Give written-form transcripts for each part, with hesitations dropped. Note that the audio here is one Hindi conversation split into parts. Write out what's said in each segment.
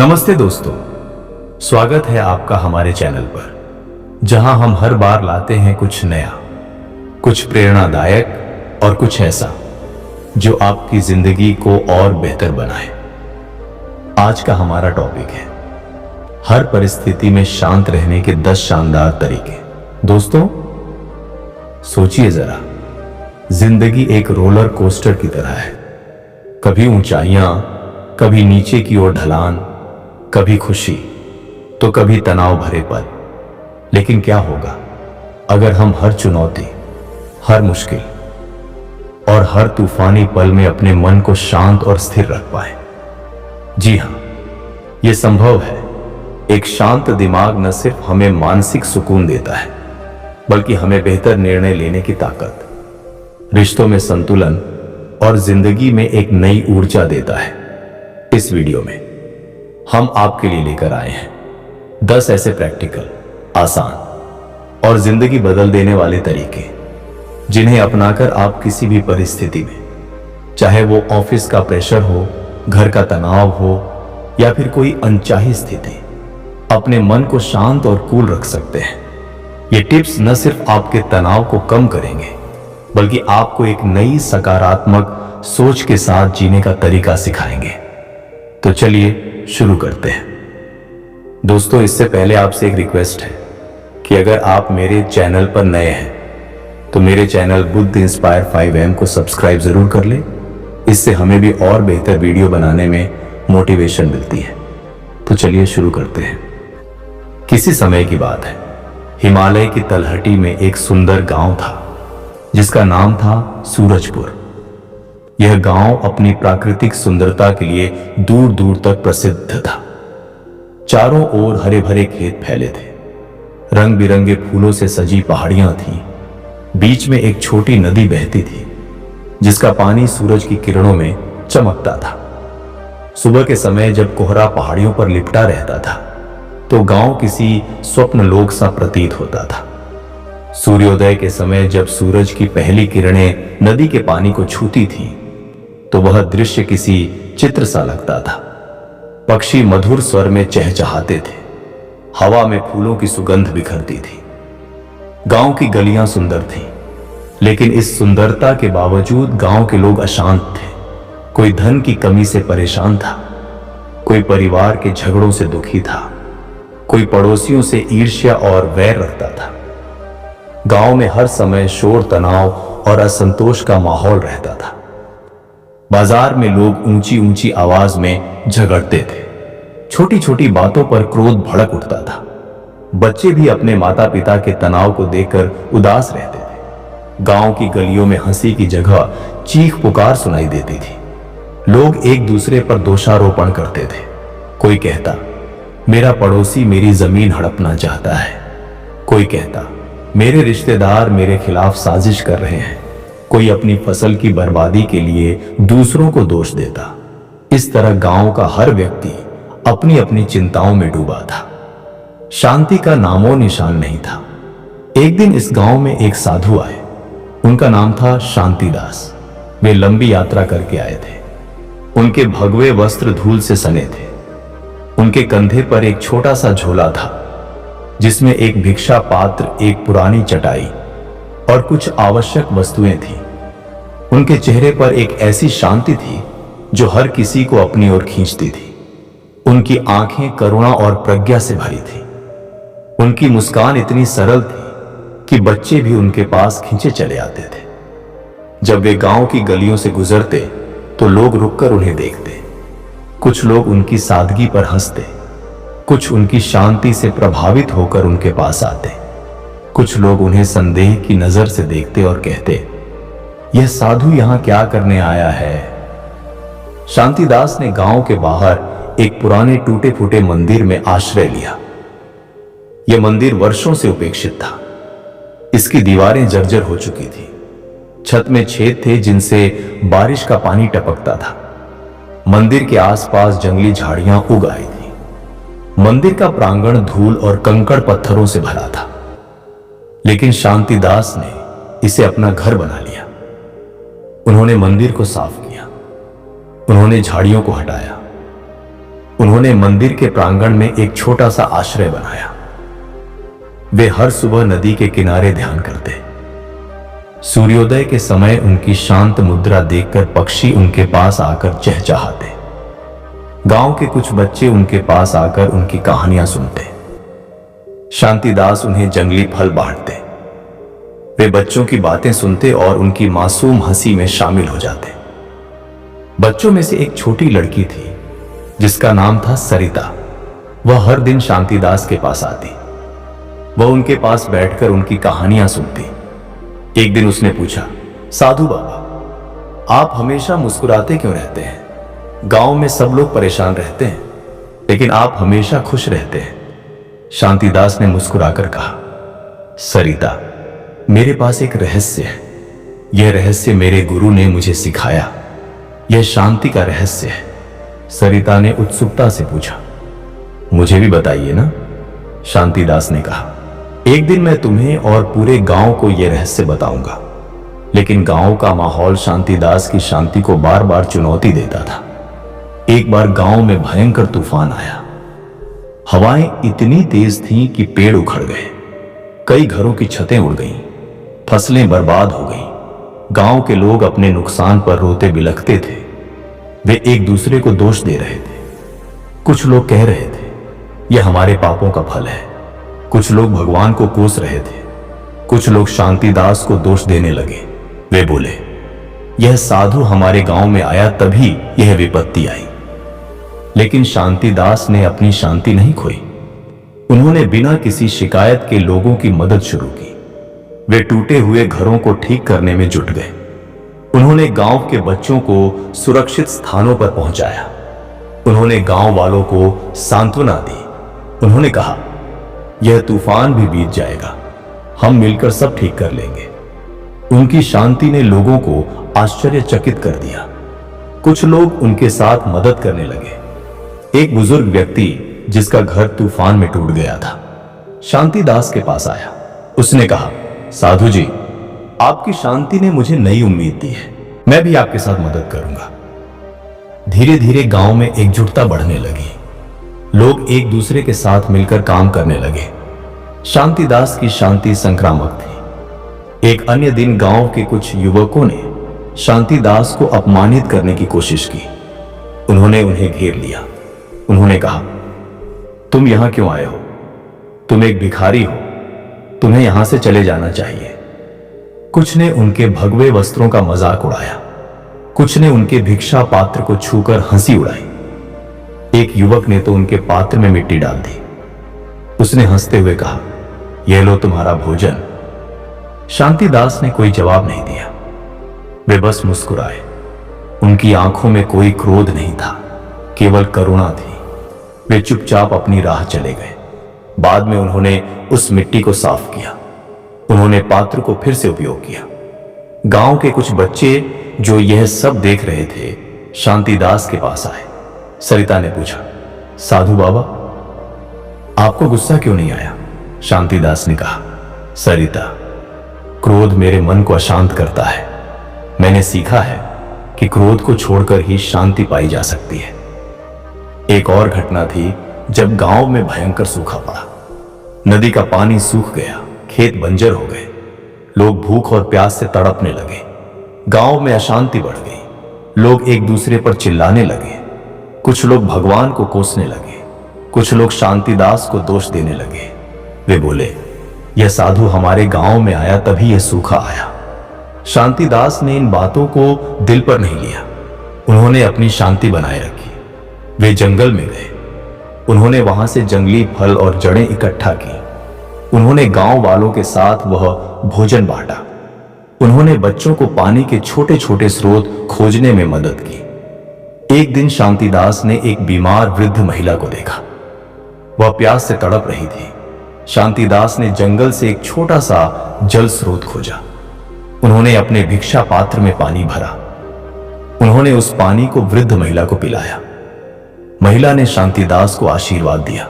नमस्ते दोस्तों, स्वागत है आपका हमारे चैनल पर, जहां हम हर बार लाते हैं कुछ नया, कुछ प्रेरणादायक और कुछ ऐसा जो आपकी जिंदगी को और बेहतर बनाए। आज का हमारा टॉपिक है हर परिस्थिति में शांत रहने के 10 शानदार तरीके। दोस्तों, सोचिए जरा, जिंदगी एक रोलर कोस्टर की तरह है। कभी ऊंचाइयां, कभी नीचे की ओर ढलान, कभी खुशी तो कभी तनाव भरे पल। लेकिन क्या होगा अगर हम हर चुनौती, हर मुश्किल और हर तूफानी पल में अपने मन को शांत और स्थिर रख पाए? जी हां, यह संभव है। एक शांत दिमाग न सिर्फ हमें मानसिक सुकून देता है, बल्कि हमें बेहतर निर्णय लेने की ताकत, रिश्तों में संतुलन और जिंदगी में एक नई ऊर्जा देता है। इस वीडियो में हम आपके लिए लेकर आए हैं 10 ऐसे प्रैक्टिकल, आसान और जिंदगी बदल देने वाले तरीके, जिन्हें अपनाकर आप किसी भी परिस्थिति में, चाहे वो ऑफिस का प्रेशर हो, घर का तनाव हो या फिर कोई अनचाही स्थिति, अपने मन को शांत और कूल रख सकते हैं। ये टिप्स न सिर्फ आपके तनाव को कम करेंगे, बल्कि आपको एक नई सकारात्मक सोच के साथ जीने का तरीका सिखाएंगे। तो चलिए शुरू करते हैं। दोस्तों, इससे पहले आपसे एक रिक्वेस्ट है कि अगर आप मेरे चैनल पर नए हैं तो मेरे चैनल बुद्ध इंस्पायर 5M को सब्सक्राइब जरूर कर ले। इससे हमें भी और बेहतर वीडियो बनाने में मोटिवेशन मिलती है। तो चलिए शुरू करते हैं। किसी समय की बात है, हिमालय की तलहटी में एक सुंदर गांव था जिसका नाम था सूरजपुर। यह गांव अपनी प्राकृतिक सुंदरता के लिए दूर दूर तक प्रसिद्ध था। चारों ओर हरे भरे खेत फैले थे, रंग बिरंगे फूलों से सजी पहाड़ियां थीं। बीच में एक छोटी नदी बहती थी जिसका पानी सूरज की किरणों में चमकता था। सुबह के समय जब कोहरा पहाड़ियों पर लिपटा रहता था तो गांव किसी स्वप्न लोक सा प्रतीत होता था। सूर्योदय के समय जब सूरज की पहली किरणें नदी के पानी को छूती थीं तो वह दृश्य किसी चित्र सा लगता था। पक्षी मधुर स्वर में चहचहाते थे, हवा में फूलों की सुगंध बिखरती थी। गांव की गलियां सुंदर थीं, लेकिन इस सुंदरता के बावजूद गांव के लोग अशांत थे। कोई धन की कमी से परेशान था, कोई परिवार के झगड़ों से दुखी था, कोई पड़ोसियों से ईर्ष्या और वैर रखता था। गांव में हर समय शोर, तनाव और असंतोष का माहौल रहता था। बाजार में लोग ऊंची ऊंची आवाज में झगड़ते थे, छोटी छोटी बातों पर क्रोध भड़क उठता था। बच्चे भी अपने माता पिता के तनाव को देखकर उदास रहते थे। गांव की गलियों में हंसी की जगह चीख पुकार सुनाई देती थी। लोग एक दूसरे पर दोषारोपण करते थे। कोई कहता, मेरा पड़ोसी मेरी जमीन हड़पना चाहता है। कोई कहता, मेरे रिश्तेदार मेरे खिलाफ साजिश कर रहे हैं। कोई अपनी फसल की बर्बादी के लिए दूसरों को दोष देता। इस तरह गांव का हर व्यक्ति अपनी अपनी चिंताओं में डूबा था। शांति का नामो निशान नहीं था। एक दिन इस गांव में एक साधु आए। उनका नाम था शांतिदास। वे लंबी यात्रा करके आए थे। उनके भगवे वस्त्र धूल से सने थे। उनके कंधे पर एक छोटा सा झोला था जिसमें एक भिक्षा पात्र, एक पुरानी चटाई और कुछ आवश्यक वस्तुएं थीं। उनके चेहरे पर एक ऐसी शांति थी जो हर किसी को अपनी ओर खींचती थी। उनकी आंखें करुणा और प्रज्ञा से भरी थी। उनकी मुस्कान इतनी सरल थी कि बच्चे भी उनके पास खींचे चले आते थे। जब वे गांव की गलियों से गुजरते तो लोग रुककर उन्हें देखते। कुछ लोग उनकी सादगी पर हंसते, कुछ उनकी शांति से प्रभावित होकर उनके पास आते। कुछ लोग उन्हें संदेह की नजर से देखते और कहते, यह साधु यहां क्या करने आया है? शांतिदास ने गांव के बाहर एक पुराने टूटे फूटे मंदिर में आश्रय लिया। यह मंदिर वर्षों से उपेक्षित था। इसकी दीवारें जर्जर हो चुकी थी। छत में छेद थे जिनसे बारिश का पानी टपकता था। मंदिर के आसपास जंगली झाड़ियां उग आई थी। मंदिर का प्रांगण धूल और कंकड़ पत्थरों से भरा था, लेकिन शांतिदास ने इसे अपना घर बना लिया। उन्होंने मंदिर को साफ किया, उन्होंने झाड़ियों को हटाया, उन्होंने मंदिर के प्रांगण में एक छोटा सा आश्रय बनाया। वे हर सुबह नदी के किनारे ध्यान करते। सूर्योदय के समय उनकी शांत मुद्रा देखकर पक्षी उनके पास आकर चहचहाते। गांव के कुछ बच्चे उनके पास आकर उनकी कहानियां सुनते। शांतिदास उन्हें जंगली फल बांटते। वे बच्चों की बातें सुनते और उनकी मासूम हंसी में शामिल हो जाते। बच्चों में से एक छोटी लड़की थी जिसका नाम था सरिता। वह हर दिन शांतिदास के पास आती। वह उनके पास बैठकर उनकी कहानियां सुनती। एक दिन उसने पूछा, साधु बाबा, आप हमेशा मुस्कुराते क्यों रहते हैं? गांव में सब लोग परेशान रहते हैं, लेकिन आप हमेशा खुश रहते हैं। शांतिदास ने मुस्कुराकर कहा, सरिता, मेरे पास एक रहस्य है। यह रहस्य मेरे गुरु ने मुझे सिखाया। यह शांति का रहस्य है। सरिता ने उत्सुकता से पूछा, मुझे भी बताइए ना। शांतिदास ने कहा, एक दिन मैं तुम्हें और पूरे गांव को यह रहस्य बताऊंगा। लेकिन गांव का माहौल शांतिदास की शांति को बार बार चुनौती देता था। एक बार गांव में भयंकर तूफान आया। हवाएं इतनी तेज थीं कि पेड़ उखड़ गए। कई घरों की छतें उड़ गईं। फसलें बर्बाद हो गईं। गांव के लोग अपने नुकसान पर रोते बिलखते थे। वे एक दूसरे को दोष दे रहे थे। कुछ लोग कह रहे थे, यह हमारे पापों का फल है। कुछ लोग भगवान को कोस रहे थे। कुछ लोग शांतिदास को दोष देने लगे। वे बोले, यह साधु हमारे गांव में आया तभी यह विपत्ति आई। लेकिन शांतिदास ने अपनी शांति नहीं खोई। उन्होंने बिना किसी शिकायत के लोगों की मदद शुरू की। वे टूटे हुए घरों को ठीक करने में जुट गए। उन्होंने गांव के बच्चों को सुरक्षित स्थानों पर पहुंचाया। उन्होंने गांव वालों को सांत्वना दी। उन्होंने कहा, यह तूफान भी बीत जाएगा। हम मिलकर सब ठीक कर लेंगे। उनकी शांति ने लोगों को आश्चर्यचकित कर दिया। कुछ लोग उनके साथ मदद करने लगे। एक बुजुर्ग व्यक्ति जिसका घर तूफान में टूट गया था, शांतिदास के पास आया। उसने कहा, साधु जी, आपकी शांति ने मुझे नई उम्मीद दी है। मैं भी आपके साथ मदद करूंगा। धीरे धीरे गांव में एकजुटता बढ़ने लगी। लोग एक दूसरे के साथ मिलकर काम करने लगे। शांतिदास की शांति संक्रामक थी। एक अन्य दिन गांव के कुछ युवकों ने शांतिदास को अपमानित करने की कोशिश की। उन्होंने उन्हें घेर लिया। उन्होंने कहा, तुम यहां क्यों आए हो? तुम एक भिखारी हो। तुम्हें यहां से चले जाना चाहिए। कुछ ने उनके भगवे वस्त्रों का मजाक उड़ाया। कुछ ने उनके भिक्षा पात्र को छूकर हंसी उड़ाई। एक युवक ने तो उनके पात्र में मिट्टी डाल दी। उसने हंसते हुए कहा, यह लो तुम्हारा भोजन। शांतिदास ने कोई जवाब नहीं दिया। वे बस मुस्कुराए। उनकी आंखों में कोई क्रोध नहीं था, केवल करुणा थी। वे चुपचाप अपनी राह चले गए। बाद में उन्होंने उस मिट्टी को साफ किया। उन्होंने पात्र को फिर से उपयोग किया। गांव के कुछ बच्चे जो यह सब देख रहे थे, शांतिदास के पास आए। सरिता ने पूछा, साधु बाबा, आपको गुस्सा क्यों नहीं आया? शांतिदास ने कहा, सरिता, क्रोध मेरे मन को अशांत करता है। मैंने सीखा है कि क्रोध को छोड़कर ही शांति पाई जा सकती है। एक और घटना थी जब गांव में भयंकर सूखा पड़ा। नदी का पानी सूख गया। खेत बंजर हो गए। लोग भूख और प्यास से तड़पने लगे। गांव में अशांति बढ़ गई। लोग एक दूसरे पर चिल्लाने लगे। कुछ लोग भगवान को कोसने लगे। कुछ लोग शांतिदास को दोष देने लगे। वे बोले, यह साधु हमारे गांव में आया तभी यह सूखा आया। शांतिदास ने इन बातों को दिल पर नहीं लिया। उन्होंने अपनी शांति बनाए रखी। वे जंगल में गए। उन्होंने वहां से जंगली फल और जड़ें इकट्ठा की। उन्होंने गांव वालों के साथ वह भोजन बांटा। उन्होंने बच्चों को पानी के छोटे छोटे स्रोत खोजने में मदद की। एक दिन शांतिदास ने एक बीमार वृद्ध महिला को देखा। वह प्यास से तड़प रही थी। शांतिदास ने जंगल से एक छोटा सा जल स्रोत खोजा। उन्होंने अपने भिक्षा पात्र में पानी भरा। उन्होंने उस पानी को वृद्ध महिला को पिलाया। महिला ने शांतिदास को आशीर्वाद दिया।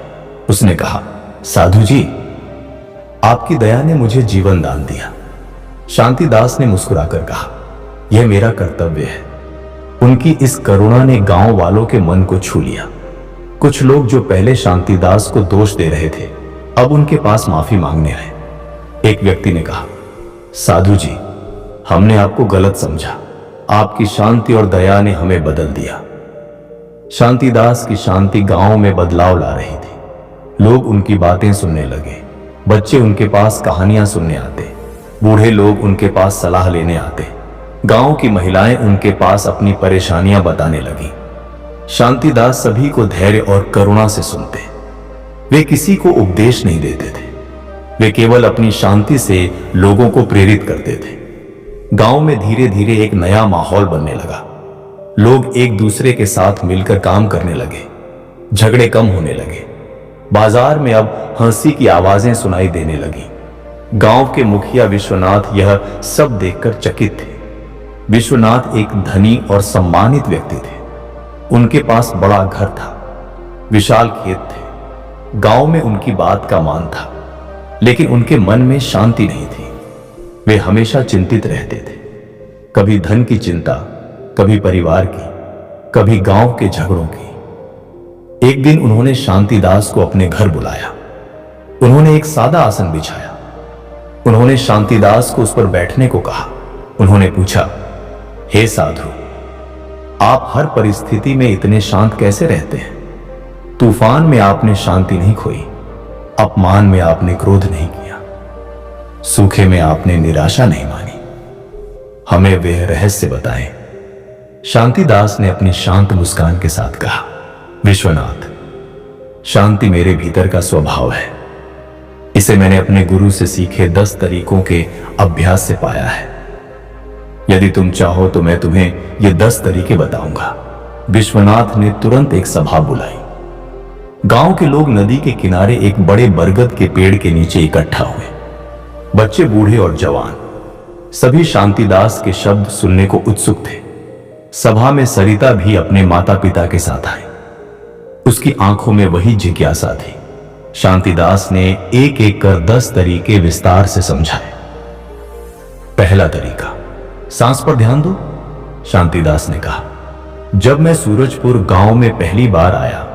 उसने कहा, साधु जी, आपकी दया ने मुझे जीवन दान दिया। शांतिदास ने मुस्कुराकर कहा, यह मेरा कर्तव्य है। उनकी इस करुणा ने गांव वालों के मन को छू लिया। कुछ लोग जो पहले शांतिदास को दोष दे रहे थे अब उनके पास माफी मांगने आए। एक व्यक्ति ने कहा, साधु जी, हमने आपको गलत समझा, आपकी शांति और दया ने हमें बदल दिया। शांतिदास की शांति गांव में बदलाव ला रही थी। लोग उनकी बातें सुनने लगे, बच्चे उनके पास कहानियां सुनने आते, बूढ़े लोग उनके पास सलाह लेने आते, गांव की महिलाएं उनके पास अपनी परेशानियां बताने लगी। शांतिदास सभी को धैर्य और करुणा से सुनते। वे किसी को उपदेश नहीं देते थे, वे केवल अपनी शांति से लोगों को प्रेरित करते थे। गांव में धीरे धीरे एक नया माहौल बनने लगा। लोग एक दूसरे के साथ मिलकर काम करने लगे, झगड़े कम होने लगे। बाजार में अब हंसी की आवाजें सुनाई देने लगी। गांव के मुखिया विश्वनाथ यह सब देखकर चकित थे। विश्वनाथ एक धनी और सम्मानित व्यक्ति थे। उनके पास बड़ा घर था, विशाल खेत थे। गांव में उनकी बात का मान था, लेकिन उनके मन में शांति नहीं थी। वे हमेशा चिंतित रहते थे, कभी धन की चिंता, कभी परिवार की, कभी गांव के झगड़ों की। एक दिन उन्होंने शांतिदास को अपने घर बुलाया। उन्होंने एक सादा आसन बिछाया। उन्होंने शांतिदास को उस पर बैठने को कहा। उन्होंने पूछा, हे साधु, आप हर परिस्थिति में इतने शांत कैसे रहते हैं? तूफान में आपने शांति नहीं खोई, अपमान में आपने क्रोध नहीं किया, सूखे में आपने निराशा नहीं मानी। हमें वह रहस्य बताएं। शांतिदास ने अपनी शांत मुस्कान के साथ कहा, विश्वनाथ, शांति मेरे भीतर का स्वभाव है। इसे मैंने अपने गुरु से सीखे 10 तरीकों के अभ्यास से पाया है। यदि तुम चाहो तो मैं तुम्हें ये 10 तरीके बताऊंगा। विश्वनाथ ने तुरंत एक सभा बुलाई। गांव के लोग नदी के किनारे एक बड़े बरगद के पेड़ के नीचे इकट्ठा हुए। बच्चे, बूढ़े और जवान सभी शांतिदास के शब्द सुनने को उत्सुक थे। सभा में सरिता भी अपने माता पिता के साथ आई। उसकी आंखों में वही जिज्ञासा थी। शांतिदास ने एक एक कर 10 तरीके विस्तार से समझाए। पहला तरीका, सांस पर ध्यान दो। शांतिदास ने कहा, जब मैं सूरजपुर गांव में पहली बार आया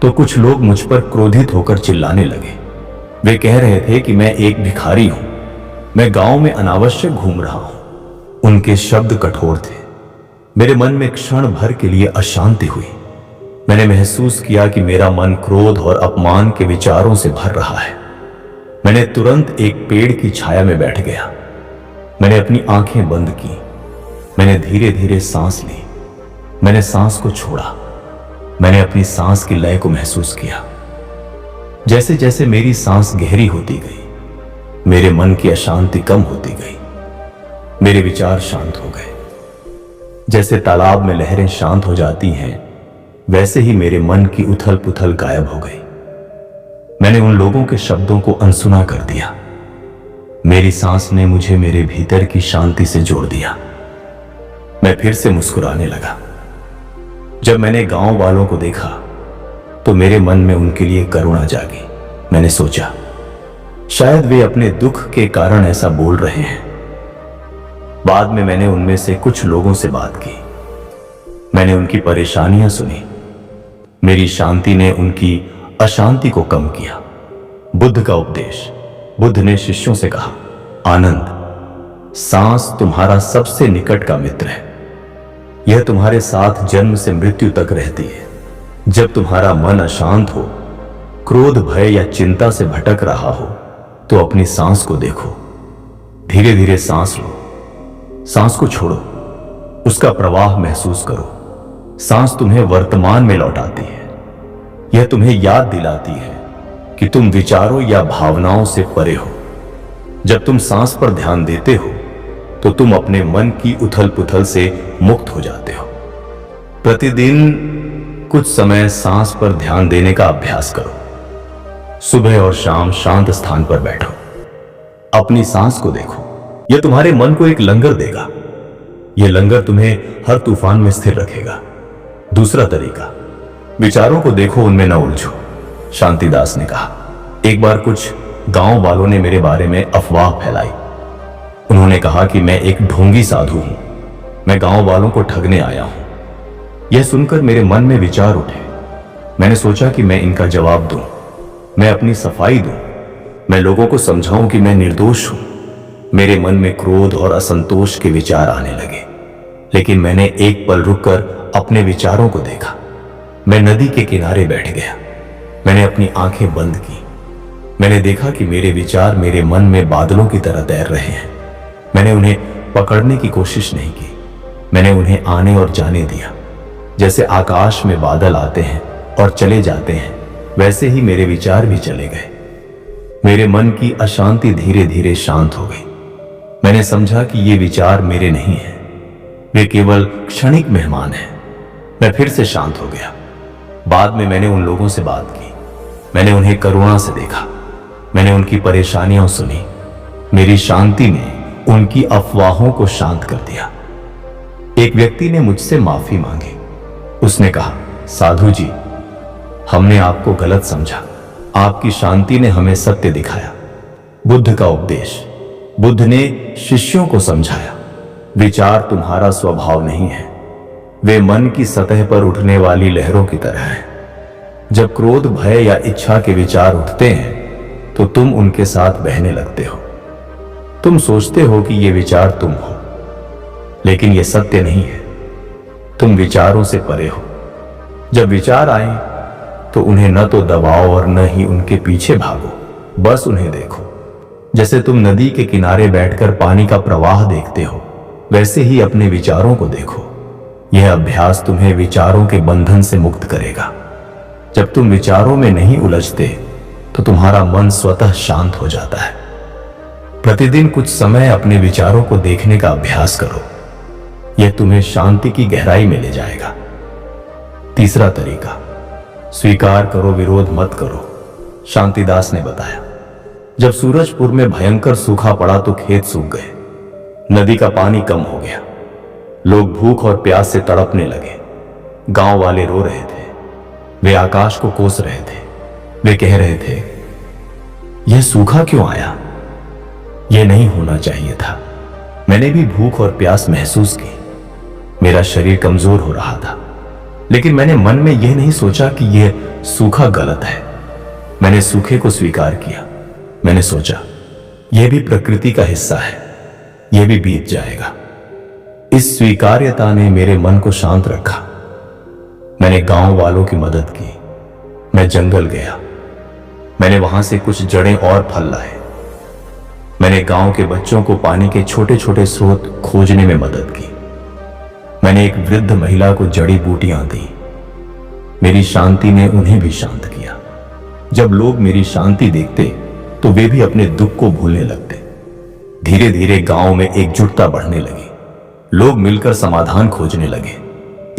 तो कुछ लोग मुझ पर क्रोधित होकर चिल्लाने लगे। वे कह रहे थे कि मैं एक भिखारी हूं, मैं गांव में अनावश्यक घूम रहा हूं। उनके शब्द कठोर थे। मेरे मन में क्षण भर के लिए अशांति हुई। मैंने महसूस किया कि मेरा मन क्रोध और अपमान के विचारों से भर रहा है। मैंने तुरंत एक पेड़ की छाया में बैठ गया। मैंने अपनी आंखें बंद की। मैंने धीरे धीरे सांस ली। मैंने सांस को छोड़ा। मैंने अपनी सांस की लय को महसूस किया। जैसे जैसे मेरी सांस गहरी होती गई, मेरे मन की अशांति कम होती गई। मेरे विचार शांत हो गए। जैसे तालाब में लहरें शांत हो जाती हैं, वैसे ही मेरे मन की उथल पुथल गायब हो गई। मैंने उन लोगों के शब्दों को अनसुना कर दिया। मेरी सांस ने मुझे मेरे भीतर की शांति से जोड़ दिया। मैं फिर से मुस्कुराने लगा। जब मैंने गांव वालों को देखा तो मेरे मन में उनके लिए करुणा जागी। मैंने सोचा, शायद वे अपने दुख के कारण ऐसा बोल रहे हैं। बाद में मैंने उनमें से कुछ लोगों से बात की। मैंने उनकी परेशानियां सुनी। मेरी शांति ने उनकी अशांति को कम किया। बुद्ध का उपदेश। बुद्ध ने शिष्यों से कहा, आनंद, सांस तुम्हारा सबसे निकट का मित्र है। यह तुम्हारे साथ जन्म से मृत्यु तक रहती है। जब तुम्हारा मन अशांत हो, क्रोध, भय या चिंता से भटक रहा हो, तो अपनी सांस को देखो। धीरे धीरे सांस लो। सांस को छोड़ो, उसका प्रवाह महसूस करो। सांस तुम्हें वर्तमान में लौटाती है। यह तुम्हें याद दिलाती है कि तुम विचारों या भावनाओं से परे हो। जब तुम सांस पर ध्यान देते हो तो तुम अपने मन की उथल पुथल से मुक्त हो जाते हो। प्रतिदिन कुछ समय सांस पर ध्यान देने का अभ्यास करो। सुबह और शाम शांत स्थान पर बैठो। अपनी सांस को देखो। यह तुम्हारे मन को एक लंगर देगा। यह लंगर तुम्हें हर तूफान में स्थिर रखेगा। दूसरा तरीका, विचारों को देखो, उनमें न उलझो। शांतिदास ने कहा, एक बार कुछ गांव वालों ने मेरे बारे में अफवाह फैलाई। उन्होंने कहा कि मैं एक ढोंगी साधु हूं, मैं गांव वालों को ठगने आया हूं। यह सुनकर मेरे मन में विचार उठे। मैंने सोचा कि मैं इनका जवाब दूं, मैं अपनी सफाई दूं, मैं लोगों को समझाऊं कि मैं निर्दोष हूं। मेरे मन में क्रोध और असंतोष के विचार आने लगे, लेकिन मैंने एक पल रुककर अपने विचारों को देखा। मैं नदी के किनारे बैठ गया। मैंने अपनी आंखें बंद की। मैंने देखा कि मेरे विचार मेरे मन में बादलों की तरह तैर रहे हैं। मैंने उन्हें पकड़ने की कोशिश नहीं की। मैंने उन्हें आने और जाने दिया। जैसे आकाश में बादल आते हैं और चले जाते हैं, वैसे ही मेरे विचार भी चले गए। मेरे मन की अशांति धीरे धीरे शांत हो गई। मैंने समझा कि ये विचार मेरे नहीं हैं, वे केवल क्षणिक मेहमान हैं। मैं फिर से शांत हो गया। बाद में मैंने उन लोगों से बात की। मैंने उन्हें करुणा से देखा। मैंने उनकी परेशानियां सुनी। मेरी शांति ने उनकी अफवाहों को शांत कर दिया। एक व्यक्ति ने मुझसे माफी मांगी। उसने कहा, साधु जी, हमने आपको गलत समझा। आपकी शांति ने हमें सत्य दिखाया। बुद्ध का उपदेश। बुद्ध ने शिष्यों को समझाया, विचार तुम्हारा स्वभाव नहीं है, वे मन की सतह पर उठने वाली लहरों की तरह हैं। जब क्रोध, भय या इच्छा के विचार उठते हैं तो तुम उनके साथ बहने लगते हो। तुम सोचते हो कि ये विचार तुम हो, लेकिन ये सत्य नहीं है। तुम विचारों से परे हो। जब विचार आए तो उन्हें न तो दबाओ और न ही उनके पीछे भागो, बस उन्हें देखो। जैसे तुम नदी के किनारे बैठकर पानी का प्रवाह देखते हो, वैसे ही अपने विचारों को देखो। यह अभ्यास तुम्हें विचारों के बंधन से मुक्त करेगा। जब तुम विचारों में नहीं उलझते तो तुम्हारा मन स्वतः शांत हो जाता है। प्रतिदिन कुछ समय अपने विचारों को देखने का अभ्यास करो। यह तुम्हें शांति की गहराई में ले जाएगा। तीसरा तरीका, स्वीकार करो, विरोध मत करो। शांतिदास ने बताया, जब सूरजपुर में भयंकर सूखा पड़ा तो खेत सूख गए, नदी का पानी कम हो गया, लोग भूख और प्यास से तड़पने लगे। गांव वाले रो रहे थे, वे आकाश को कोस रहे थे। वे कह रहे थे, यह सूखा क्यों आया? यह नहीं होना चाहिए था। मैंने भी भूख और प्यास महसूस की। मेरा शरीर कमजोर हो रहा था, लेकिन मैंने मन में यह नहीं सोचा कि यह सूखा गलत है। मैंने सूखे को स्वीकार किया। मैंने सोचा, यह भी प्रकृति का हिस्सा है, यह भी बीत जाएगा। इस स्वीकार्यता ने मेरे मन को शांत रखा। मैंने गांव वालों की मदद की। मैं जंगल गया। मैंने वहां से कुछ जड़ें और फल लाए। मैंने गांव के बच्चों को पानी के छोटे छोटे स्रोत खोजने में मदद की। मैंने एक वृद्ध महिला को जड़ी बूटियां दी। मेरी शांति ने उन्हें भी शांत किया। जब लोग मेरी शांति देखते तो वे भी अपने दुख को भूलने लगते। धीरे धीरे गांव में एकजुटता बढ़ने लगी। लोग मिलकर समाधान खोजने लगे।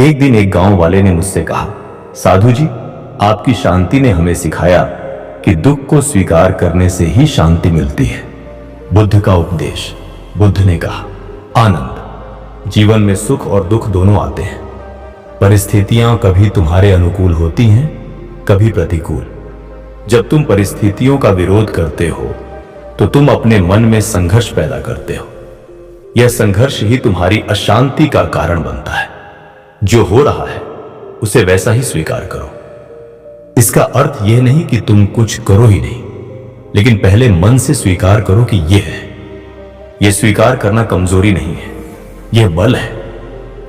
एक दिन एक गांव वाले ने मुझसे कहा, साधु जी, आपकी शांति ने हमें सिखाया कि दुख को स्वीकार करने से ही शांति मिलती है। बुद्ध का उपदेश। बुद्ध ने कहा, आनंद, जीवन में सुख और दुख दोनों आते हैं। परिस्थितियां कभी तुम्हारे अनुकूल होती हैं, कभी प्रतिकूल। जब तुम परिस्थितियों का विरोध करते हो तो तुम अपने मन में संघर्ष पैदा करते हो। यह संघर्ष ही तुम्हारी अशांति का कारण बनता है। जो हो रहा है उसे वैसा ही स्वीकार करो। इसका अर्थ यह नहीं कि तुम कुछ करो ही नहीं, लेकिन पहले मन से स्वीकार करो कि यह है। यह स्वीकार करना कमजोरी नहीं है, यह बल है।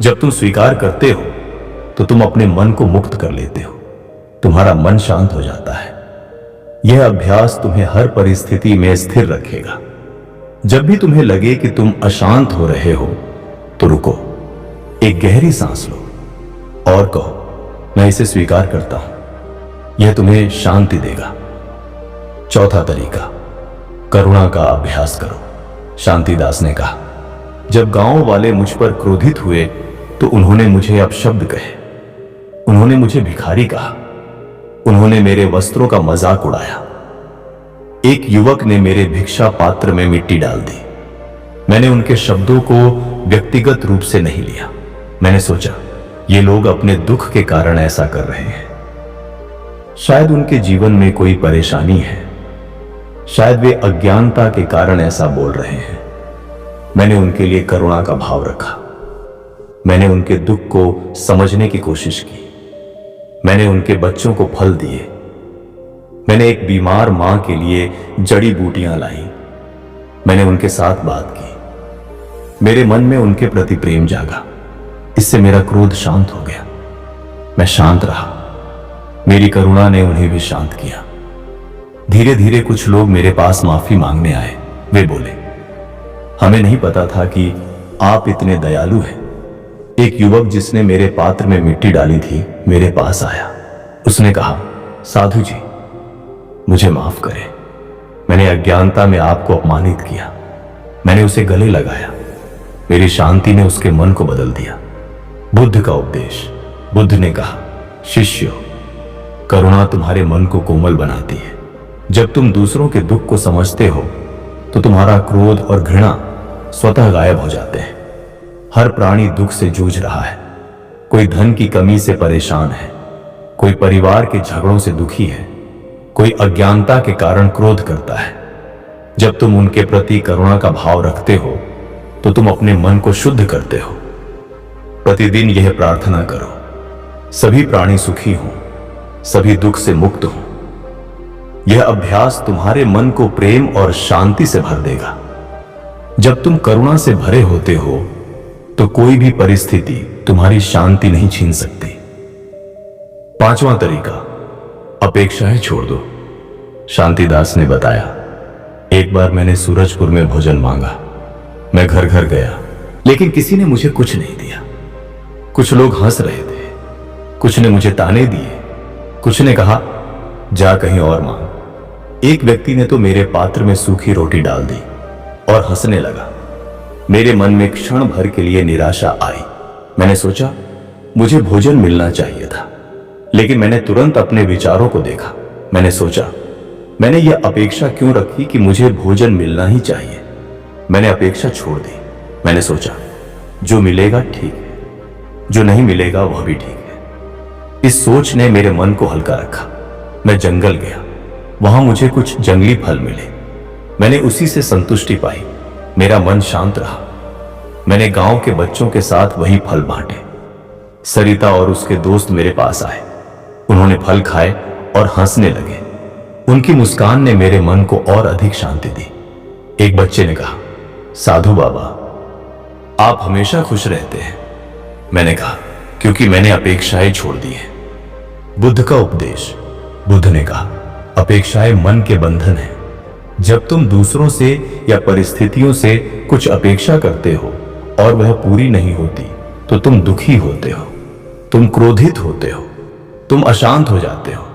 जब तुम स्वीकार करते हो तो तुम अपने मन को मुक्त कर लेते हो। तुम्हारा मन शांत हो जाता है। यह अभ्यास तुम्हें हर परिस्थिति में स्थिर रखेगा। जब भी तुम्हें लगे कि तुम अशांत हो रहे हो तो रुको, एक गहरी सांस लो और कहो, मैं इसे स्वीकार करता हूं। यह तुम्हें शांति देगा। चौथा तरीका, करुणा का अभ्यास करो। शांतिदास ने कहा, जब गांव वाले मुझ पर क्रोधित हुए तो उन्होंने मुझे अपशब्द कहे। उन्होंने मुझे भिखारी कहा। उन्होंने मेरे वस्त्रों का मजाक उड़ाया। एक युवक ने मेरे भिक्षा पात्र में मिट्टी डाल दी। मैंने उनके शब्दों को व्यक्तिगत रूप से नहीं लिया। मैंने सोचा, ये लोग अपने दुख के कारण ऐसा कर रहे हैं। शायद उनके जीवन में कोई परेशानी है। शायद वे अज्ञानता के कारण ऐसा बोल रहे हैं। मैंने उनके लिए करुणा का भाव रखा। मैंने उनके दुख को समझने की कोशिश की। मैंने उनके बच्चों को फल दिए। मैंने एक बीमार मां के लिए जड़ी बूटियां लाई। मैंने उनके साथ बात की। मेरे मन में उनके प्रति प्रेम जागा। इससे मेरा क्रोध शांत हो गया। मैं शांत रहा। मेरी करुणा ने उन्हें भी शांत किया। धीरे धीरे कुछ लोग मेरे पास माफी मांगने आए। वे बोले, हमें नहीं पता था कि आप इतने दयालु हैं। एक युवक जिसने मेरे पात्र में मिट्टी डाली थी मेरे पास आया। उसने कहा, साधु जी, मुझे माफ करें। मैंने अज्ञानता में आपको अपमानित किया। मैंने उसे गले लगाया। मेरी शांति ने उसके मन को बदल दिया। बुद्ध का उपदेश। बुद्ध ने कहा, शिष्यो, करुणा तुम्हारे मन को कोमल बनाती है। जब तुम दूसरों के दुख को समझते हो तो तुम्हारा क्रोध और घृणा स्वतः गायब हो जाते हैं। हर प्राणी दुख से जूझ रहा है। कोई धन की कमी से परेशान है, कोई परिवार के झगड़ों से दुखी है, कोई अज्ञानता के कारण क्रोध करता है। जब तुम उनके प्रति करुणा का भाव रखते हो तो तुम अपने मन को शुद्ध करते हो। प्रतिदिन यह प्रार्थना करो, सभी प्राणी सुखी हों, सभी दुख से मुक्त हों। यह अभ्यास तुम्हारे मन को प्रेम और शांति से भर देगा। जब तुम करुणा से भरे होते हो तो कोई भी परिस्थिति तुम्हारी शांति नहीं छीन सकती। पांचवां तरीका, अपेक्षाएं छोड़ दो। शांतिदास ने बताया, एक बार मैंने सूरजपुर में भोजन मांगा। मैं घर घर गया, लेकिन किसी ने मुझे कुछ नहीं दिया। कुछ लोग हंस रहे थे, कुछ ने मुझे ताने दिए, कुछ ने कहा, जा कहीं और मांग। एक व्यक्ति ने तो मेरे पात्र में सूखी रोटी डाल दी और हंसने लगा। मेरे मन में क्षण भर के लिए निराशा आई। मैंने सोचा, मुझे भोजन मिलना चाहिए था, लेकिन मैंने तुरंत अपने विचारों को देखा। मैंने सोचा, मैंने यह अपेक्षा क्यों रखी कि मुझे भोजन मिलना ही चाहिए। मैंने अपेक्षा छोड़ दी। मैंने सोचा, जो मिलेगा ठीक है, जो नहीं मिलेगा वह भी ठीक है। इस सोच ने मेरे मन को हल्का रखा। मैं जंगल गया। वहां मुझे कुछ जंगली फल मिले। मैंने उसी से संतुष्टि पाई। मेरा मन शांत रहा। मैंने गांव के बच्चों के साथ वही फल बांटे। सरिता और उसके दोस्त मेरे पास आए। उन्होंने फल खाए और हंसने लगे। उनकी मुस्कान ने मेरे मन को और अधिक शांति दी। एक बच्चे ने कहा, साधु बाबा, आप हमेशा खुश रहते हैं। मैंने कहा, क्योंकि मैंने अपेक्षाएं छोड़ दी हैं। बुद्ध का उपदेश। बुद्ध ने कहा, अपेक्षाएं मन के बंधन है। जब तुम दूसरों से या परिस्थितियों से कुछ अपेक्षा करते हो और वह पूरी नहीं होती तो तुम दुखी होते हो, तुम क्रोधित होते हो, तुम अशांत हो जाते हो।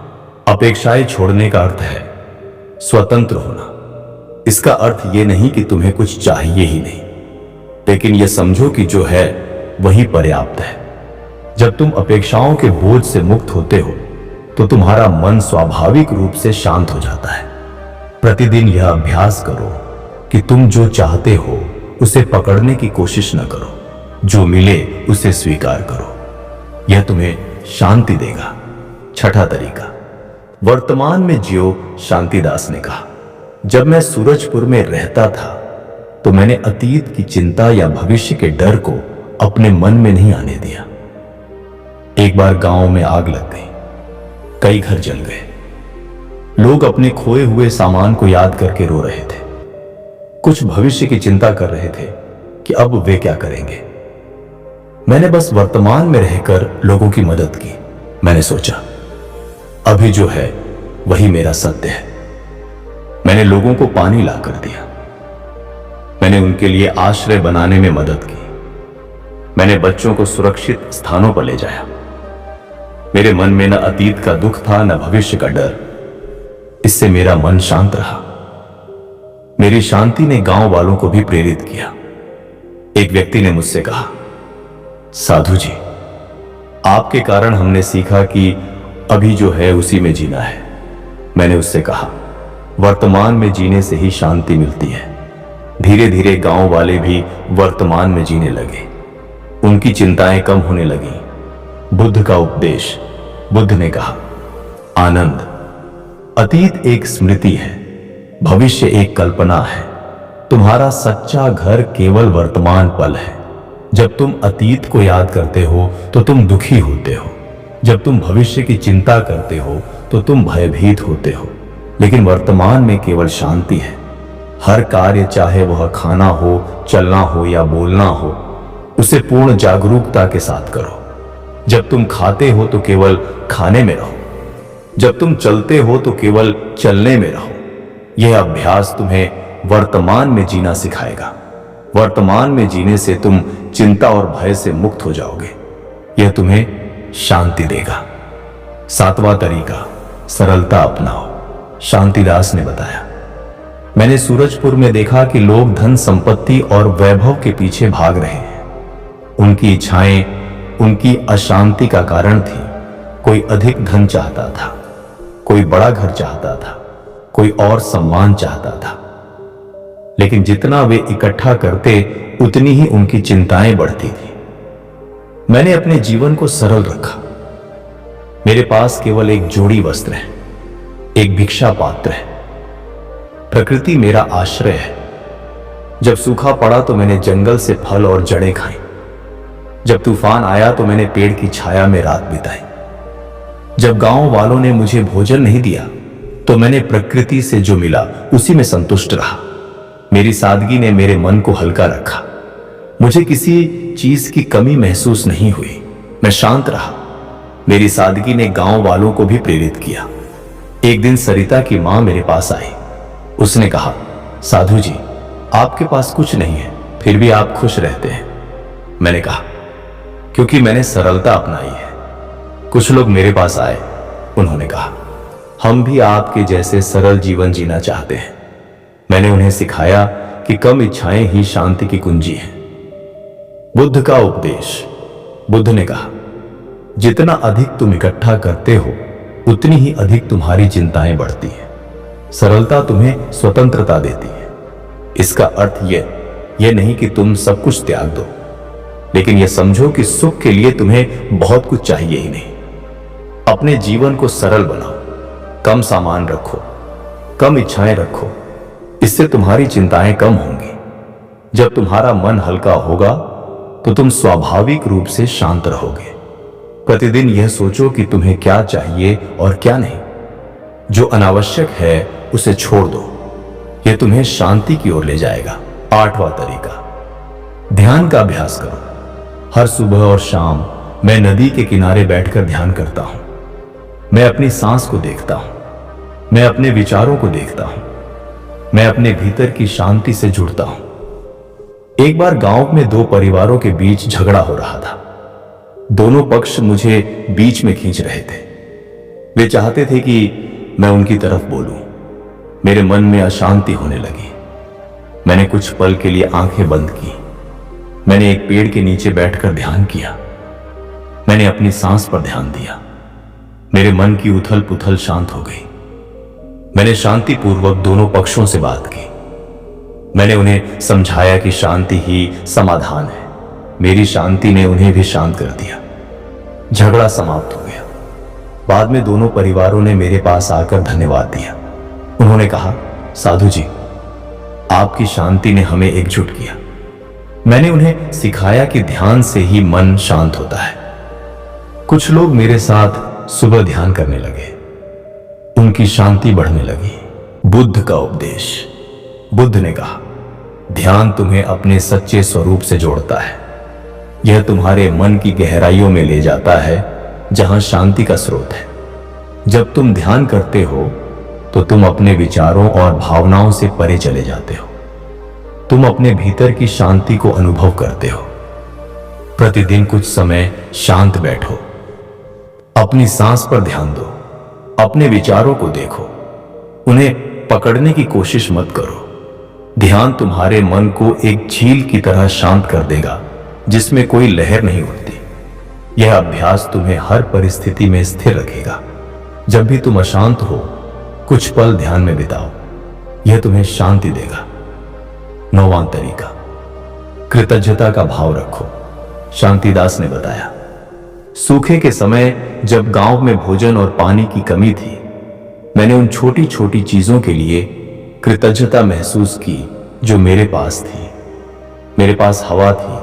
अपेक्षाएं छोड़ने का अर्थ है स्वतंत्र होना। इसका अर्थ यह नहीं कि तुम्हें कुछ चाहिए ही नहीं, लेकिन यह समझो कि जो है वही पर्याप्त है। जब तुम अपेक्षाओं के बोझ से मुक्त होते हो तो तुम्हारा मन स्वाभाविक रूप से शांत हो जाता है। प्रतिदिन यह अभ्यास करो कि तुम जो चाहते हो उसे पकड़ने की कोशिश न करो, जो मिले उसे स्वीकार करो। यह तुम्हें शांति देगा। छठा तरीका, वर्तमान में जियो। शांतिदास ने कहा, जब मैं सूरजपुर में रहता था तो मैंने अतीत की चिंता या भविष्य के डर को अपने मन में नहीं आने दिया। एक बार गांव में आग लग गई। कई घर जल गए। लोग अपने खोए हुए सामान को याद करके रो रहे थे। कुछ भविष्य की चिंता कर रहे थे कि अब वे क्या करेंगे। मैंने बस वर्तमान में रहकर लोगों की मदद की। मैंने सोचा, अभी जो है वही मेरा सत्य है। मैंने लोगों को पानी लाकर दिया। मैंने उनके लिए आश्रय बनाने में मदद की। मैंने बच्चों को सुरक्षित स्थानों पर ले जाया। मेरे मन में न अतीत का दुख था न भविष्य का डर। इससे मेरा मन शांत रहा। मेरी शांति ने गांव वालों को भी प्रेरित किया। एक व्यक्ति ने मुझसे कहा, साधु जी, आपके कारण हमने सीखा कि अभी जो है उसी में जीना है। मैंने उससे कहा, वर्तमान में जीने से ही शांति मिलती है। धीरे धीरे गांव वाले भी वर्तमान में जीने लगे। उनकी चिंताएं कम होने लगी। बुद्ध का उपदेश। बुद्ध ने कहा, आनंद, अतीत एक स्मृति है, भविष्य एक कल्पना है। तुम्हारा सच्चा घर केवल वर्तमान पल है। जब तुम अतीत को याद करते हो तो तुम दुखी होते हो, जब तुम भविष्य की चिंता करते हो तो तुम भयभीत होते हो, लेकिन वर्तमान में केवल शांति है। हर कार्य, चाहे वह खाना हो, चलना हो या बोलना हो, उसे पूर्ण जागरूकता के साथ करो। जब तुम खाते हो तो केवल खाने में रहो, जब तुम चलते हो तो केवल चलने में रहो। यह अभ्यास तुम्हें वर्तमान में जीना सिखाएगा। वर्तमान में जीने से तुम चिंता और भय से मुक्त हो जाओगे। यह तुम्हें शांति देगा। 7वां तरीका, सरलता अपनाओ। शांतिदास ने बताया, मैंने सूरजपुर में देखा कि लोग धन संपत्ति और वैभव के पीछे भाग रहे हैं। उनकी इच्छाएं उनकी अशांति का कारण थी। कोई अधिक धन चाहता था, कोई बड़ा घर चाहता था, कोई और सम्मान चाहता था। लेकिन जितना वे इकट्ठा करते उतनी ही उनकी चिंताएं बढ़ती थी। मैंने अपने जीवन को सरल रखा। मेरे पास केवल एक जोड़ी वस्त्र है, एक भिक्षा पात्र है। प्रकृति मेरा आश्रय है। जब सूखा पड़ा तो मैंने जंगल से फल और जड़ें खाई। जब तूफान आया तो मैंने पेड़ की छाया में रात बिताई। जब गांव वालों ने मुझे भोजन नहीं दिया तो मैंने प्रकृति से जो मिला उसी में संतुष्ट रहा। मेरी सादगी ने मेरे मन को हल्का रखा। मुझे किसी चीज की कमी महसूस नहीं हुई। मैं शांत रहा। मेरी सादगी ने गांव वालों को भी प्रेरित किया। एक दिन सरिता की मां मेरे पास आई। उसने कहा, साधु जी, आपके पास कुछ नहीं है, फिर भी आप खुश रहते हैं। मैंने कहा, क्योंकि मैंने सरलता अपनाई है। कुछ लोग मेरे पास आए। उन्होंने कहा, हम भी आपके जैसे सरल जीवन जीना चाहते हैं। मैंने उन्हें सिखाया कि कम इच्छाएं ही शांति की कुंजी हैं। बुद्ध का उपदेश। बुद्ध ने कहा, जितना अधिक तुम इकट्ठा करते हो उतनी ही अधिक तुम्हारी चिंताएं बढ़ती हैं। सरलता तुम्हें स्वतंत्रता देती है। इसका अर्थ यह नहीं कि तुम सब कुछ त्याग दो, लेकिन यह समझो कि सुख के लिए तुम्हें बहुत कुछ चाहिए ही नहीं। अपने जीवन को सरल बनाओ। कम सामान रखो, कम इच्छाएं रखो। इससे तुम्हारी चिंताएं कम होंगी। जब तुम्हारा मन हल्का होगा तो तुम स्वाभाविक रूप से शांत रहोगे। प्रतिदिन यह सोचो कि तुम्हें क्या चाहिए और क्या नहीं। जो अनावश्यक है उसे छोड़ दो। यह तुम्हें शांति की ओर ले जाएगा। 8वां तरीका, ध्यान का अभ्यास करो। हर सुबह और शाम मैं नदी के किनारे बैठकर ध्यान करता हूं। मैं अपनी सांस को देखता हूं। मैं अपने विचारों को देखता हूं। मैं अपने भीतर की शांति से जुड़ता हूं। एक बार गांव में 2 परिवारों के बीच झगड़ा हो रहा था। दोनों पक्ष मुझे बीच में खींच रहे थे। वे चाहते थे कि मैं उनकी तरफ बोलूं। मेरे मन में अशांति होने लगी। मैंने कुछ पल के लिए आंखें बंद की। मैंने एक पेड़ के नीचे बैठकर ध्यान किया। मैंने अपनी सांस पर ध्यान दिया। मेरे मन की उथल पुथल शांत हो गई। मैंने शांतिपूर्वक दोनों पक्षों से बात की। मैंने उन्हें समझाया कि शांति ही समाधान है। मेरी शांति ने उन्हें भी शांत कर दिया। झगड़ा समाप्त हो गया। बाद में दोनों परिवारों ने मेरे पास आकर धन्यवाद दिया। उन्होंने कहा, साधु जी, आपकी शांति ने हमें एकजुट किया। मैंने उन्हें सिखाया कि ध्यान से ही मन शांत होता है। कुछ लोग मेरे साथ सुबह ध्यान करने लगे। उनकी शांति बढ़ने लगी। बुद्ध का उपदेश। बुद्ध ने कहा, ध्यान तुम्हें अपने सच्चे स्वरूप से जोड़ता है। यह तुम्हारे मन की गहराइयों में ले जाता है जहां शांति का स्रोत है। जब तुम ध्यान करते हो तो तुम अपने विचारों और भावनाओं से परे चले जाते हो। तुम अपने भीतर की शांति को अनुभव करते हो। प्रतिदिन कुछ समय शांत बैठो। अपनी सांस पर ध्यान दो। अपने विचारों को देखो। उन्हें पकड़ने की कोशिश मत करो। ध्यान तुम्हारे मन को एक झील की तरह शांत कर देगा जिसमें कोई लहर नहीं उठती। यह अभ्यास तुम्हें हर परिस्थिति में स्थिर रखेगा। जब भी तुम अशांत हो, कुछ पल ध्यान में बिताओ। यह तुम्हें शांति देगा। 9वां तरीका, कृतज्ञता का भाव रखो। शांतिदास ने बताया, सूखे के समय जब गांव में भोजन और पानी की कमी थी, मैंने उन छोटी छोटी चीजों के लिए कृतज्ञता महसूस की जो मेरे पास थी। मेरे पास हवा थी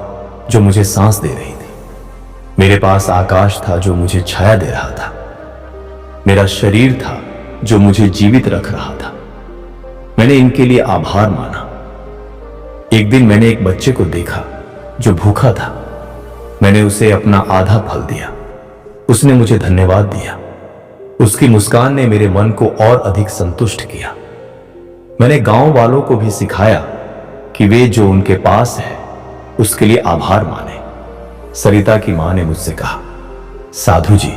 जो मुझे सांस दे रही थी। मेरे पास आकाश था जो मुझे छाया दे रहा था। मेरा शरीर था जो मुझे जीवित रख रहा था। मैंने इनके लिए आभार माना। एक दिन मैंने एक बच्चे को देखा जो भूखा था। मैंने उसे अपना आधा फल दिया। उसने मुझे धन्यवाद दिया। उसकी मुस्कान ने मेरे मन को और अधिक संतुष्ट किया। मैंने गांव वालों को भी सिखाया कि वे जो उनके पास है उसके लिए आभार माने। सरिता की मां ने मुझसे कहा, साधु जी,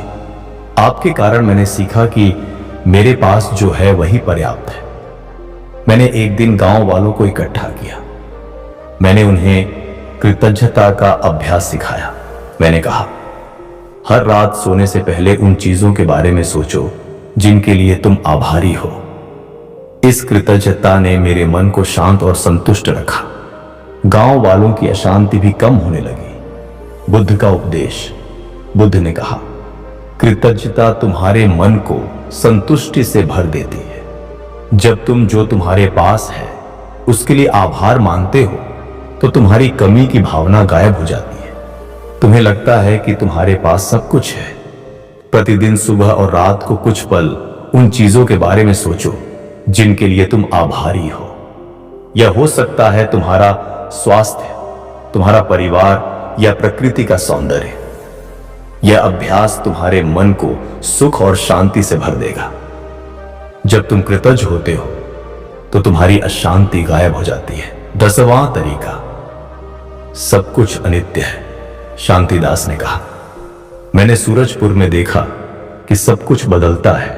आपके कारण मैंने सीखा कि मेरे पास जो है वही पर्याप्त है। मैंने एक दिन गांव वालों को इकट्ठा किया। मैंने उन्हें कृतज्ञता का अभ्यास सिखाया। मैंने कहा, हर रात सोने से पहले उन चीजों के बारे में सोचो जिनके लिए तुम आभारी हो। इस कृतज्ञता ने मेरे मन को शांत और संतुष्ट रखा। गांव वालों की अशांति भी कम होने लगी। बुद्ध का उपदेश। बुद्ध ने कहा, कृतज्ञता तुम्हारे मन को संतुष्टि से भर देती है। जब तुम जो तुम्हारे पास है उसके लिए आभार मानते हो तो तुम्हारी कमी की भावना गायब हो जाती है। तुम्हें लगता है कि तुम्हारे पास सब कुछ है। प्रतिदिन सुबह और रात को कुछ पल उन चीजों के बारे में सोचो जिनके लिए तुम आभारी हो। यह हो सकता है तुम्हारा स्वास्थ्य, तुम्हारा परिवार या प्रकृति का सौंदर्य। यह अभ्यास तुम्हारे मन को सुख और शांति से भर देगा। जब तुम कृतज्ञ होते हो तो तुम्हारी अशांति गायब हो जाती है। 10वां तरीका, सब कुछ अनित्य है। शांतिदास ने कहा, मैंने सूरजपुर में देखा कि सब कुछ बदलता है।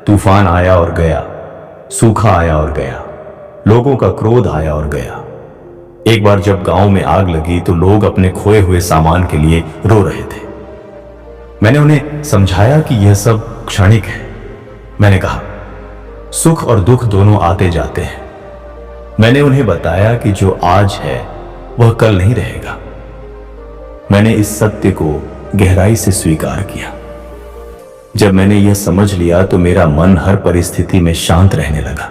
तूफान आया और गया, सूखा आया और गया, लोगों का क्रोध आया और गया। एक बार जब गांव में आग लगी तो लोग अपने खोए हुए सामान के लिए रो रहे थे। मैंने उन्हें समझाया कि यह सब क्षणिक है। मैंने कहा, सुख और दुख दोनों आते जाते हैं। मैंने उन्हें बताया कि जो आज है वह कल नहीं रहेगा। मैंने इस सत्य को गहराई से स्वीकार किया। जब मैंने यह समझ लिया तो मेरा मन हर परिस्थिति में शांत रहने लगा।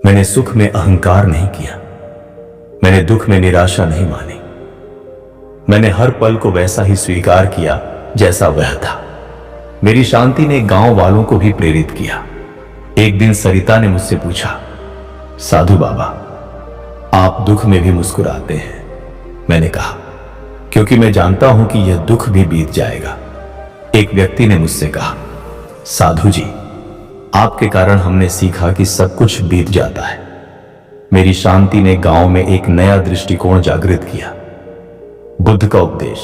मैंने सुख में अहंकार नहीं किया। मैंने दुख में निराशा नहीं मानी। मैंने हर पल को वैसा ही स्वीकार किया जैसा वह था। मेरी शांति ने गांव वालों को भी प्रेरित किया। एक दिन सरिता ने मुझसे पूछा, साधु बाबा, आप दुख में भी मुस्कुराते हैं? मैंने कहा, क्योंकि मैं जानता हूं कि यह दुख भी बीत जाएगा। एक व्यक्ति ने मुझसे कहा, साधु जी, आपके कारण हमने सीखा कि सब कुछ बीत जाता है। मेरी शांति ने गांव में एक नया दृष्टिकोण जागृत किया। बुद्ध का उपदेश।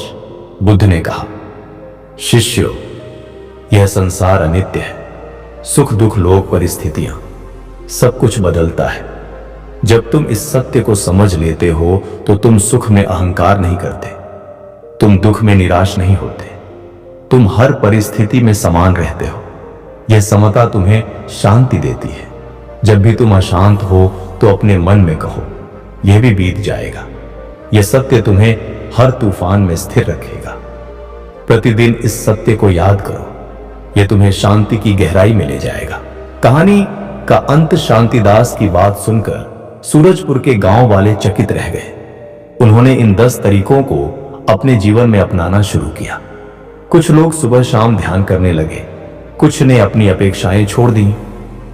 बुद्ध ने कहा, शिष्यो, यह संसार अनित्य है। सुख दुख लोक परिस्थितियां सब कुछ बदलता है। जब तुम इस सत्य को समझ लेते हो तो तुम सुख में अहंकार नहीं करते, तुम दुख में निराश नहीं होते, तुम हर परिस्थिति में समान रहते हो। यह समता तुम्हें शांति देती है। जब भी तुम अशांत हो तो अपने मन में कहो, यह भी बीत जाएगा। यह सत्य तुम्हें हर तूफान में स्थिर रखेगा। प्रतिदिन इस सत्य को याद करो, यह तुम्हें शांति की गहराई में ले जाएगा। कहानी का अंत। शांतिदास की बात सुनकर सूरजपुर के गांव वाले चकित रह गए। उन्होंने इन 10 तरीकों को अपने जीवन में अपनाना शुरू किया। कुछ लोग सुबह शाम ध्यान करने लगे, कुछ ने अपनी अपेक्षाएं छोड़ दी,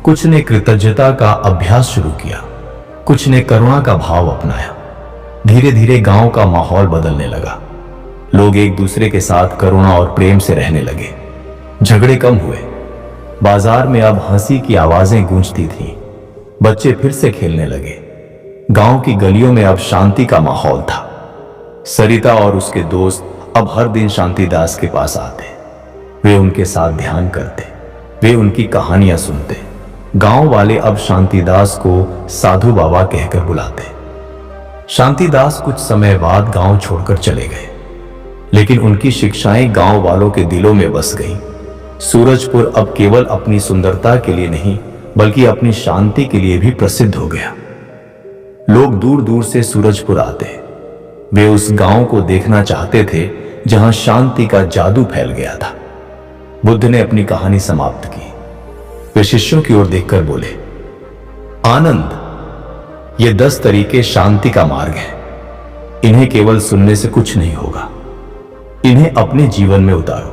कुछ ने कृतज्ञता का अभ्यास शुरू किया, कुछ ने करुणा का भाव अपनाया। धीरे धीरे गांव का माहौल बदलने लगा। लोग एक दूसरे के साथ करुणा और प्रेम से रहने लगे। झगड़े कम हुए। बाजार में अब हंसी की आवाजें गूंजती थीं। बच्चे फिर से खेलने लगे। गांव की गलियों में अब शांति का माहौल था। सरिता और उसके दोस्त अब हर दिन शांतिदास के पास आते। वे उनके साथ ध्यान करते, वे उनकी कहानियां सुनते। गांव वाले अब शांतिदास को साधु बाबा कहकर बुलाते। शांतिदास कुछ समय बाद गांव छोड़कर चले गए, लेकिन उनकी शिक्षाएं गांव वालों के दिलों में बस गईं। सूरजपुर अब केवल अपनी सुंदरता के लिए नहीं बल्कि अपनी शांति के लिए भी प्रसिद्ध हो गया। लोग दूर दूर से सूरजपुर आते। वे उस गांव को देखना चाहते थे जहां शांति का जादू फैल गया था। बुद्ध ने अपनी कहानी समाप्त की। वे शिष्यों की ओर देखकर बोले, आनंद, ये 10 तरीके शांति का मार्ग है। इन्हें केवल सुनने से कुछ नहीं होगा, इन्हें अपने जीवन में उतारो।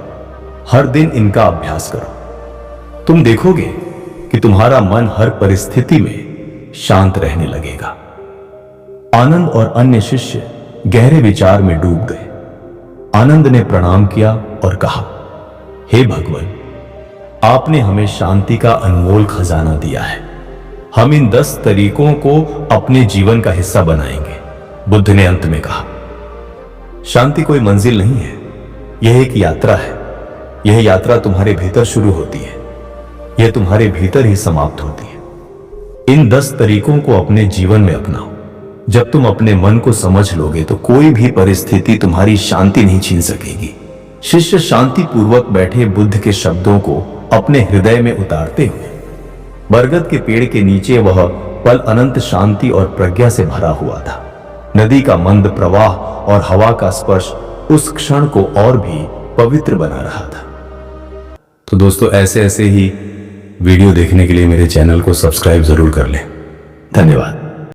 हर दिन इनका अभ्यास करो। तुम देखोगे कि तुम्हारा मन हर परिस्थिति में शांत रहने लगेगा। आनंद और अन्य शिष्य गहरे विचार में डूब गए। आनंद ने प्रणाम किया और कहा, हे भगवान, आपने हमें शांति का अनमोल खजाना दिया है। हम इन 10 तरीकों को अपने जीवन का हिस्सा बनाएंगे। बुद्ध ने अंत में कहा, शांति कोई मंजिल नहीं है, यह एक यात्रा है। यह यात्रा तुम्हारे भीतर शुरू होती है, यह तुम्हारे भीतर ही समाप्त होती है। इन 10 तरीकों को अपने जीवन में अपनाओ। जब तुम अपने मन को समझ लोगे तो कोई भी परिस्थिति तुम्हारी शांति नहीं छीन सकेगी। शिष्य शांति पूर्वक बैठे बुद्ध के शब्दों को अपने हृदय में उतारते हुए बरगद के पेड़ के नीचे वह पल अनंत शांति और प्रज्ञा से भरा हुआ था। नदी का मंद प्रवाह और हवा का स्पर्श उस क्षण को और भी पवित्र बना रहा था। तो दोस्तों, ऐसे ही वीडियो देखने के लिए मेरे चैनल को सब्सक्राइब जरूर कर लें। धन्यवाद।